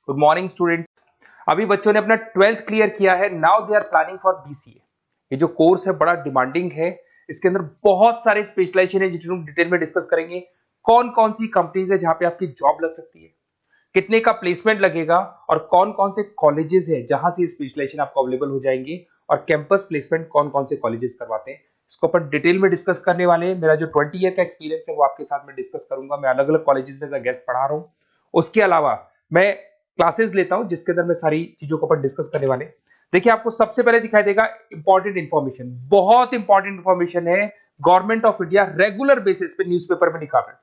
Good morning students. अभी बच्चों ने अपना 12th क्लियर किया है। Now they are planning for BCA. ये जो कोर्स है बड़ा डिमांडिंग है। इसके अंदर बहुत सारे स्पेशलाइजेशन है जिनको डिटेल में डिस्कस करेंगे। कौन कौन सी कंपनीज है जहां पे आपकी जॉब लग सकती है, कितने का प्लेसमेंट लगेगा और कौन कौन से कॉलेजेस है जहां से स्पेशलाइजेशन आपको अवेलेबल हो जाएंगे और कैंपस प्लेसमेंट कौन कौन से कॉलेजेस करवाते हैं, इसको अपन डिटेल में डिस्कस करने वाले हैं। मेरा जो 20 ईयर का एक्सपीरियंस है वो आपके साथ में डिस्कस करूंगा। मैं अलग अलग कॉलेजेस में गेस्ट पढ़ा रहा हूँ। उसके अलावा मैं क्लासेस लेता हूं जिसके अंदर मैं सारी चीजों को अपन डिस्कस करने वाले। देखिए, आपको सबसे पहले दिखाई देगा इंपॉर्टेंट इंफॉर्मेशन, बहुत इंपॉर्टेंट इंफॉर्मेशन है। Government of India regular basis पे न्यूज़पेपर में निकाल रहे हैं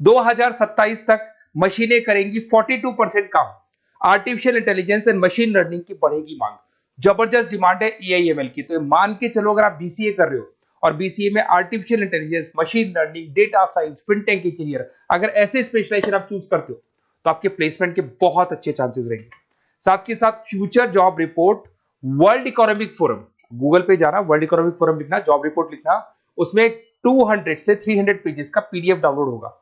2027 तक मशीनें करेंगी 42% काम। Artificial intelligence and machine learning की बढ़ेगी मांग। जबरदस्त डिमांड है एआईएमएल की। तो मान के चलो, अगर आप बीसीए कर रहे हो और बीसीए में artificial intelligence, machine learning, data science, fintech engineer, अगर ऐसे स्पेशलाइजेशन आप चूज करते हो तो आपके प्लेसमेंट के बहुत अच्छे चांसेस रहेंगे। साथ के साथ future job report, world economic forum, Google पे जाना, वर्ल्ड इकोनॉमिक फोरम लिखना, जॉब रिपोर्ट लिखना, उसमें 200 से 300 पेजेस का पीडीएफ डाउनलोड होगा।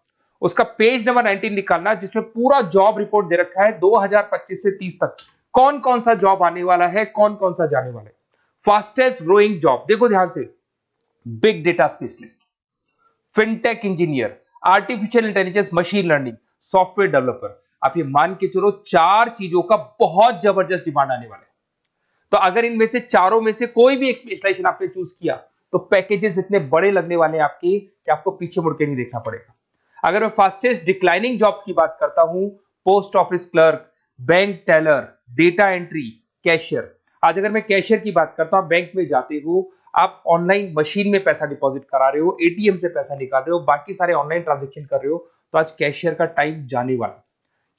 उसका पेज नंबर 19 निकालना जिसमें पूरा जॉब रिपोर्ट दे रखा है 2025 से 30 तक कौन कौन सा जॉब आने वाला है, कौन कौन सा जाने वाला है। फास्टेस्ट ग्रोइंग जॉब देखो ध्यान से, big data specialist, fintech engineer, artificial intelligence, machine learning, software developer. आप ये मान के चलो 4 चीजों का बहुत जबरदस्त डिमांड आने वाला है। तो अगर इनमें से चारों में से कोई भी एक स्पेशलाइजेशन आपने चूज किया तो पैकेजेस इतने बड़े लगने वाले हैं आपके कि आपको पीछे मुड़ के नहीं देखना पड़ेगा। अगर मैं फास्टेस्ट डिक्लाइनिंग जॉब्स की बात करता हूं, post office clerk, bank teller, data entry, cashier. आज अगर मैं कैशियर की बात करता हूं, बैंक में जाते हो, आप ऑनलाइन मशीन में पैसा डिपॉजिट करा रहे हो, एटीएम से पैसा निकाल रहे हो, बाकी सारे ऑनलाइन ट्रांजेक्शन कर रहे हो, तो आज कैशियर का टाइम जाने वाला।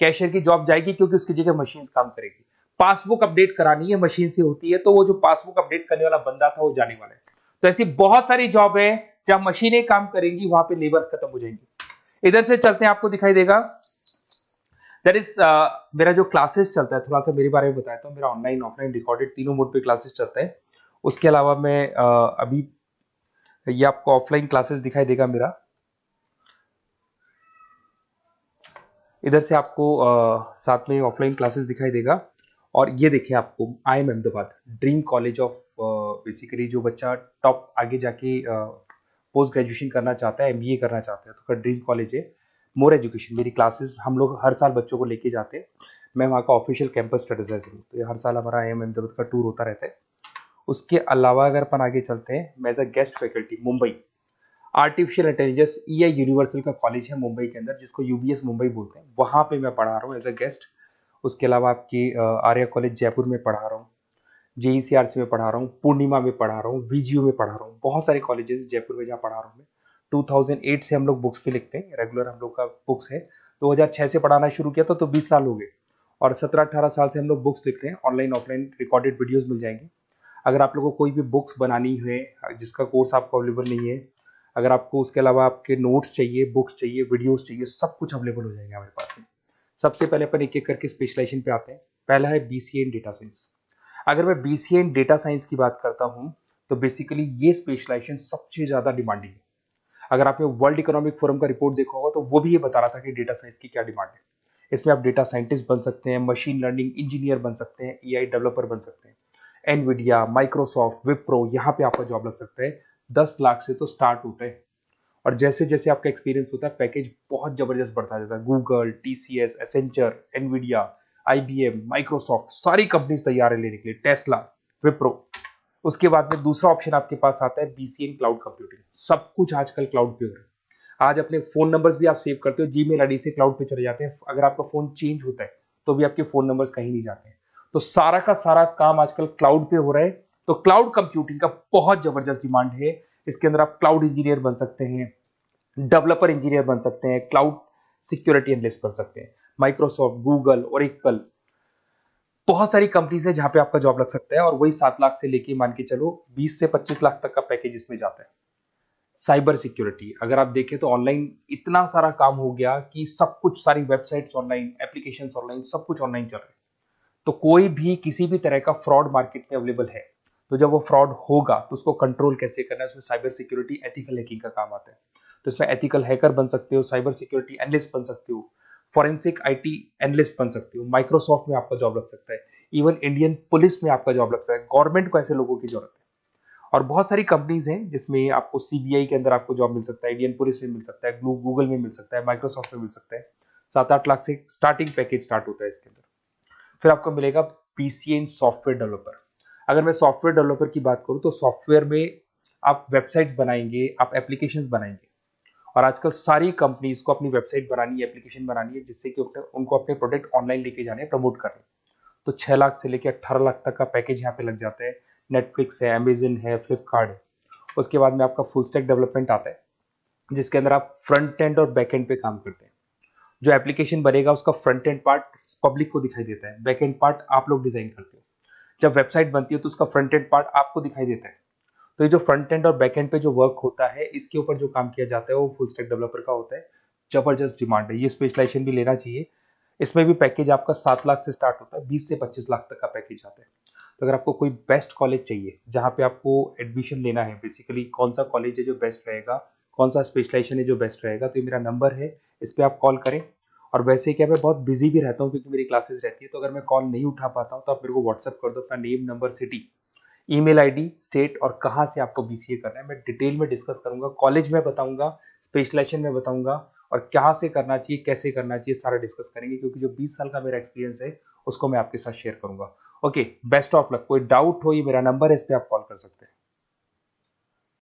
कैशियर की जॉब जाएगी क्योंकि उसकी जगह मशीन काम करेगी। पासबुक अपडेट करानी है, मशीन से होती है, तो वो जो पासबुक अपडेट करने वाला बंदा था वो जाने वाला है। तो ऐसी बहुत सारी जॉब है जहां मशीनें काम करेंगी, वहां पे लेबर खत्म हो जाएंगी। इधर से चलते हैं, आपको दिखाई देगा दैट इज मेरा जो क्लासेस चलता है, थोड़ा सा मेरे बारे में बताता हूँ। मेरा ऑनलाइन ऑफलाइन रिकॉर्डेड तीनों मोड पे क्लासेस चलता है। उसके अलावा मैं अभी ये आपको ऑफलाइन क्लासेस दिखाई देगा मेरा। इधर से आपको साथ में ऑफलाइन क्लासेस दिखाई देगा। और ये देखिए, आपको IIM Ahmedabad, dream college of, basically जो बच्चा टॉप आगे जाके पोस्ट ग्रेजुएशन करना चाहता है, MBA करना चाहता है, तो का ड्रीम कॉलेज है। मोर एजुकेशन, मेरी क्लासेस हम लोग हर साल बच्चों को लेके जाते हैं। मैं वहाँ का ऑफिशियल कैंपस स्ट्रेटेजाइजर हूँ, तो ये हर साल हमारा IIM अहमदाबाद का टूर होता रहता है। उसके अलावा अगर अपन आगे चलते हैं, मैं as a guest faculty Mumbai artificial intelligence EI universal का कॉलेज है मुंबई के अंदर, जिसको UBS मुंबई बोलते हैं, वहां पे मैं पढ़ा रहा हूँ एज अ गेस्ट। उसके अलावा आपकी आर्या कॉलेज जयपुर में पढ़ा रहा हूँ, JECRC में पढ़ा रहा हूँ, पूर्णिमा में पढ़ा रहा हूँ, VGU में पढ़ा रहा हूँ। बहुत सारे कॉलेजेस जयपुर में जहाँ पढ़ा रहा हूँ मैं। 2008 से हम लोग बुक्स पे लिखते हैं, रेगुलर हम लोग का बुक्स है। 2006 से पढ़ाना शुरू किया तो 20 साल हो गए, और 17-18 साल से हम लोग बुक्स लिख रहे हैं। ऑनलाइन ऑफलाइन रिकॉर्डेड वीडियोस मिल जाएंगे। अगर आप लोगों को कोई भी बुक्स बनानी है जिसका कोर्स आपको अवेलेबल नहीं है, अगर आपको उसके अलावा आपके नोट्स चाहिए, बुक्स चाहिए, वीडियोस चाहिए, सब कुछ अवेलेबल हो जाएगा हमारे पास में। सबसे पहले अपन एक एक करके स्पेशलाइजेशन पे आते हैं। पहला है BCA इन डेटा साइंस। अगर मैं BCA इन डेटा साइंस की बात करता हूं तो बेसिकली ये स्पेशलाइजेशन सबसे ज्यादा डिमांडिंग है। अगर आपने वर्ल्ड इकोनॉमिक फोरम का रिपोर्ट देखा होगा तो वो भी ये बता रहा था कि डेटा साइंस की क्या डिमांड है। इसमें आप डेटा साइंटिस्ट बन सकते हैं, मशीन लर्निंग इंजीनियर बन सकते हैं, AI डेवलपर बन सकते हैं। एनवीडिया, माइक्रोसॉफ्ट, विप्रो, यहाँ पे आपका जॉब लग सकता है। 10 लाख से तो स्टार्ट होता है, और जैसे जैसे आपका एक्सपीरियंस होता है पैकेज बहुत जबरदस्त बढ़ता जाता है। Google, TCS, Accenture, Nvidia, IBM, Microsoft, सारी कंपनीज तैयार है लेने के लिए, टेस्ला, विप्रो। उसके बाद में दूसरा ऑप्शन आपके पास आता है BCA इन क्लाउड कंप्यूटिंग। सब कुछ आजकल क्लाउड पे हो रहा है। आज अपने फोन नंबर्स भी आप सेव करते हो, जीमेल आईडी से क्लाउड पे चले जाते हैं। अगर आपका फोन चेंज होता है तो भी आपके फोन नंबर्स कहीं नहीं जाते हैं। तो सारा का सारा काम आजकल क्लाउड पे हो रहा है। तो क्लाउड कंप्यूटिंग का बहुत जबरदस्त डिमांड है। इसके अंदर आप क्लाउड इंजीनियर बन सकते हैं, डेवलपर इंजीनियर बन सकते हैं, क्लाउड सिक्योरिटी एनालिस्ट बन सकते हैं। माइक्रोसॉफ्ट, गूगल, ओरेकल, बहुत सारी कंपनीज है जहां पे आपका जॉब लग सकता है। और वही 7 लाख से लेके मान के चलो 20 से 25 लाख तक का पैकेज इसमें जाता है। साइबर सिक्योरिटी अगर आप देखें तो ऑनलाइन इतना सारा काम हो गया कि सब कुछ, सारी वेबसाइट्स ऑनलाइन, एप्लीकेशंस ऑनलाइन, सब कुछ ऑनलाइन चल रहा है। तो कोई भी किसी भी तरह का फ्रॉड मार्केट में अवेलेबल है, तो जब वो फ्रॉड होगा तो उसको कंट्रोल कैसे करना है, उसमें साइबर सिक्योरिटी, एथिकल हैकिंग का काम आता है। तो इसमें एथिकल हैकर बन सकते हो, साइबर सिक्योरिटी एनालिस्ट बन सकते हो, फॉरेंसिक आईटी एनालिस्ट बन सकते हो, माइक्रोसॉफ्ट में आपका जॉब लग सकता है, इवन इंडियन पुलिस में आपका जॉब लग सकता है। गवर्नमेंट को ऐसे लोगों की जरूरत है। और बहुत सारी कंपनीज हैं जिसमें आपको सीबीआई के अंदर आपको जॉब मिल सकता है, इंडियन पुलिस में मिल सकता है, गूगल में मिल सकता है, माइक्रोसॉफ्ट में मिल सकता है। 7-8 लाख से स्टार्टिंग पैकेज स्टार्ट होता है इसके अंदर। फिर आपको मिलेगा पीसीए इन सॉफ्टवेयर डेवलपर। अगर मैं सॉफ्टवेयर डेवलपर की बात करूं तो सॉफ्टवेयर में आप वेबसाइट्स बनाएंगे, आप एप्लीकेशंस बनाएंगे। और आजकल सारी कंपनीज को अपनी वेबसाइट बनानी है, एप्लीकेशन बनानी है, जिससे कि उनको अपने प्रोडक्ट ऑनलाइन लेके जाने हैं, प्रमोट करने। तो 6 लाख से लेकर 18 लाख तक का पैकेज यहाँ पे लग जाता है। नेटफ्लिक्स है, अमेजन है, फ्लिपकार्ट है। उसके बाद में आपका फुल स्टैक डेवलपमेंट आता है, जिसके अंदर आप फ्रंट एंड और बैक एंड पे काम करते हैं। जो एप्लीकेशन बनेगा उसका फ्रंट एंड पार्ट पब्लिक को दिखाई देता है, बैक एंड पार्ट आप लोग डिजाइन करते हो। जब वेबसाइट बनती है तो उसका फ्रंट एंड पार्ट आपको दिखाई देता है। तो ये जो फ्रंट एंड और बैक एंड पे जो वर्क होता है, इसके ऊपर जो काम किया जाता है वो फुल स्टैक डेवलपर का होता है। जबरदस्त डिमांड है, ये स्पेशलाइजेशन भी लेना चाहिए। इसमें भी पैकेज आपका 7 लाख से स्टार्ट होता है, 20 से 25 लाख तक का पैकेज आता है। तो अगर आपको कोई बेस्ट कॉलेज चाहिए जहाँ पे आपको एडमिशन लेना है, बेसिकली कौन सा कॉलेज है जो बेस्ट रहेगा, कौन सा स्पेशलाइजेशन है जो बेस्ट रहेगा, तो ये मेरा नंबर है, इस पर आप कॉल करें। और वैसे क्या, मैं बहुत बिजी भी रहता हूँ क्योंकि मेरी क्लासेस रहती है, तो अगर मैं कॉल नहीं उठा पाता हूँ तो आप मेरे को व्हाट्सअप कर दो अपना name, number, city, email ID, state और कहाँ से आपको बीसीए करना है। मैं डिटेल में डिस्कस करूंगा, कॉलेज में बताऊंगा, स्पेशलाइजेशन में बताऊंगा, और कहाँ से करना चाहिए, कैसे करना चाहिए, सारा डिस्कस करेंगे, क्योंकि जो 20 साल का मेरा एक्सपीरियंस है उसको मैं आपके साथ शेयर करूंगा। Okay, best of luck. कोई डाउट हो, ये मेरा नंबर है, इस पे आप कॉल कर सकते हैं।